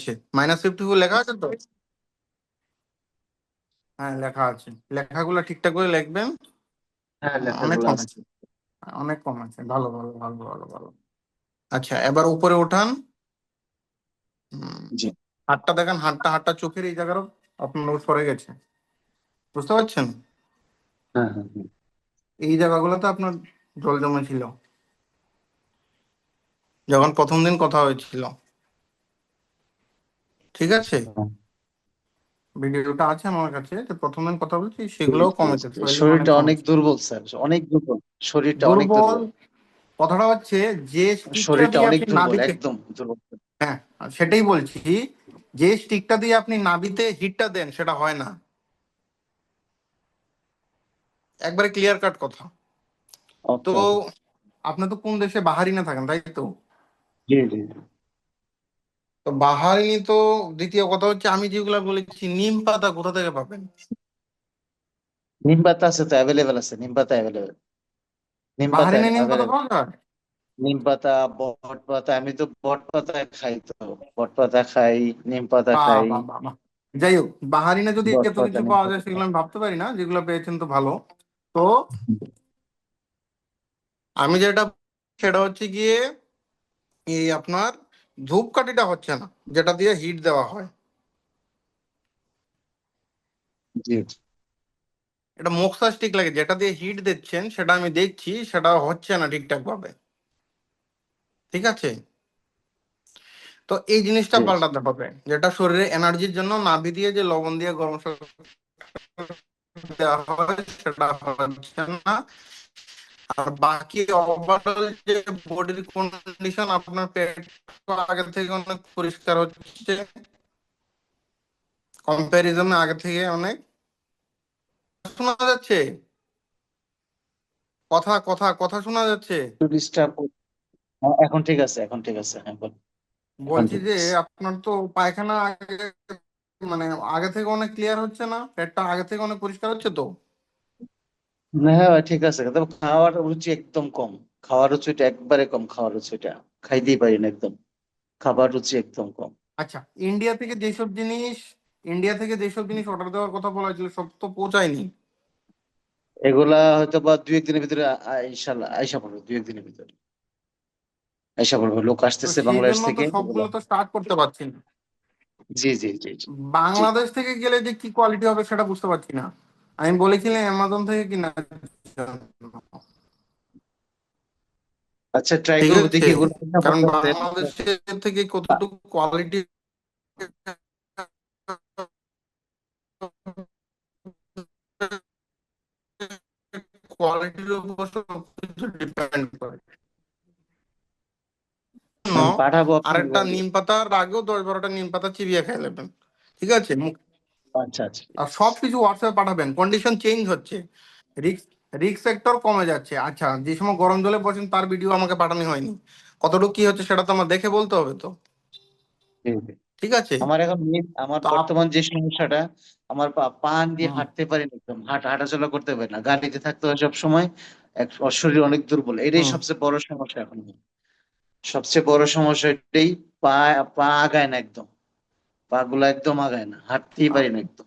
কমেছে। -54 লেখা আছে তো? হ্যাঁ লেখা আছে, লেখাগুলো ঠিকঠাক করে লিখবেন। হ্যাঁ অনেক লেখাগুলো আছে। কমেছে, অনেক কমেছে। ভালো ভালো ভালো ভালো ভালো। আচ্ছা এবার উপরে ওঠান। জি। হাতটা দেখেন, হাতটা হাতটা চোখের এই জায়গারও আপনার নোট সরে গেছে, বুঝতে পারছেন? হ্যাঁ হ্যাঁ হ্যাঁ। এই জায়গাগুলোতে আপনার জল জমেছিল যখন প্রথম দিন কথা হয়েছিল, ঠিক আছে? ভিডিওটা আছে আমার কাছে, তো প্রথম দিন কথা বলছি, সেগুলোও কমেছে, সোয়েলিং অনেক শরীরটা অনেক কমেছে। দুর্বল স্যার, অনেক দুর্বল। শরীরটা অনেক দুর্বল দুর্বল। কথাটা হচ্ছে যে স্টিকটা শরীরটা দিয়ে অনেক আপনি দুর্বল, নাভিতে, একদম দুর্বল। হ্যাঁ সেটাই বলছি, যে স্টিকটা দিয়ে আপনি নাভিতে হিটটা দেন সেটা হয় না। একবারে ক্লিয়ার কাট কথা। তো আচ্ছা। আপনি তো কোন দেশে, বাহারিনে থাকেন তাই তো? জি জি। তো বাহারিনি তো, দ্বিতীয় কথা হচ্ছে আমি যেগুলা বলেছি, নিম পাতা কোথা থেকে পাবেন? নিম পাতা আছে তো, অ্যাভেলেবেল আছে, নিম পাতা অ্যাভেলেবেল। নিম পাতা বাহারিনে নিম পাতা অ্যাভেলেবেল। পাওয়া যায়? নিম পাতা, বট পাতা, আমি তো বট পাতা খাই তো। বট পাতা খাই, নিম পাতা বাহ খাই। বাহ বাহ বাহ। যাই হোক, বাহারিনে যদি বট এত পাতা, কিছু নিম পাওয়া যায়, পাতা খাই। সেগুলো আমি ভাবতে পারি না, যেগুলো পেয়েছেন তো ভালো। তো আমি যেটা, সেটা হচ্ছে গিয়ে এই আপনার ধূপকাঠিটা হচ্ছে না, যেটা দিয়ে হিট দেওয়া হয়। জি। এটা মোক্সা স্টিক লাগে, যেটা দিয়ে হিট দিচ্ছেন, সেটা আমি দেখছি সেটা হচ্ছে না ঠিকঠাক ভাবে, ঠিক আছে? তো এই জিনিসটা জি। পাল্টাতে হবে, যেটা শরীরে এনার্জির জন্য নাভি দিয়ে যে লবণ দিয়ে গরম দেওয়া হয় সেটা হচ্ছে না। আর বাকি ওভারঅল যে বডির কন্ডিশন, আপনার পেট তো আগে থেকে অনেক পরিষ্কার হচ্ছে, কম্প্যারিজনে আগে থেকে অনেক। শোনা যাচ্ছে? কথা কথা কথা শোনা যাচ্ছে? একটু ডিস্টার্ব। এখন ঠিক আছে, এখন ঠিক আছে, হ্যাঁ বল। এখন বলছি ঠিক যে আছে। আপনার তো পায়খানা আগে, মানে আগে থেকে অনেক ক্লিয়ার হচ্ছে না, পেটটা আগে থেকে অনেক পরিষ্কার হচ্ছে তো? না হ্যাঁ ভাই, ঠিক আছে, তবে খাওয়ার রুচি একদম কম। খাওয়ার রুচিটা একবারে কম, খাওয়ার রুচিটা খাইতেই পারি না একদম। খাবার রুচি একদম কম। আচ্ছা, ইন্ডিয়া থেকে যেসব জিনিস, ইন্ডিয়া থেকে যেসব জিনিস অর্ডার দেওয়ার কথা বলা হয়েছিল, সব তো পৌঁছায়নি। এগুলা হয়তো বা 2-1 দিনের ভিতরে ইনশাল্লাহ আইসা পড়বে, 2-1 দিনের ভিতরে আইসা পড়বে। লোক তো আসতেছে সেই বাংলাদেশ জন্য তো থেকে এগুলা। সবগুলো তো স্টার্ট করতে পারছি না। জি জি জি জি। জি। বাংলাদেশ থেকে গেলে যে কি কোয়ালিটি হবে সেটা বুঝতে পারছি না। আমি বলেছিলাম অ্যামাজন থেকে কিনা, আচ্ছা, ট্রাই ঠিক করবো, আছে? দেখি এগুলো কেনা কারণ পড়তেছে। বাংলাদেশের থেকে কতটুকু কোয়ালিটি, কোয়ালিটির উপর সবকিছু ডিপেন্ড করে। আমি পাঠাবো আপনার আরেকটা ওয়াইফ। নিম পাতার আগেও 10-12টা নিম পাতা চিবিয়ে খেয়ে নেবেন, ঠিক আছে? আচ্ছা আচ্ছা। আর সবকিছু হোয়াটসঅ্যাপে পাঠাবেন, কন্ডিশন চেঞ্জ হচ্ছে, রিক্স রিক্স ফ্যাক্টর কমে যাচ্ছে। আচ্ছা, যে সময় গরম জলে পড়ছেন তার ভিডিও আমাকে পাঠানো হয়নি, কতটুকু কি হচ্ছে সেটা তো আমার দেখে বলতে হবে তো, জি, জি। ঠিক আছে? আমার এখন আমার তো বর্তমান যে সমস্যাটা, আমার পান দিয়ে হুম, হাঁটতে পারি না একদম, হাঁটাচলা করতে পারি না, গাড়িতে থাকতে হয় সব সময়। শরীর অনেক দুর্বল, এটাই হুম। সবচেয়ে বড় সমস্যা এখন। সবচেয়ে বড় সমস্যা এটাই। পা পা আগায় না একদম। পা গুলো একদম আগায় না, হাঁটতেই পারি না একদম।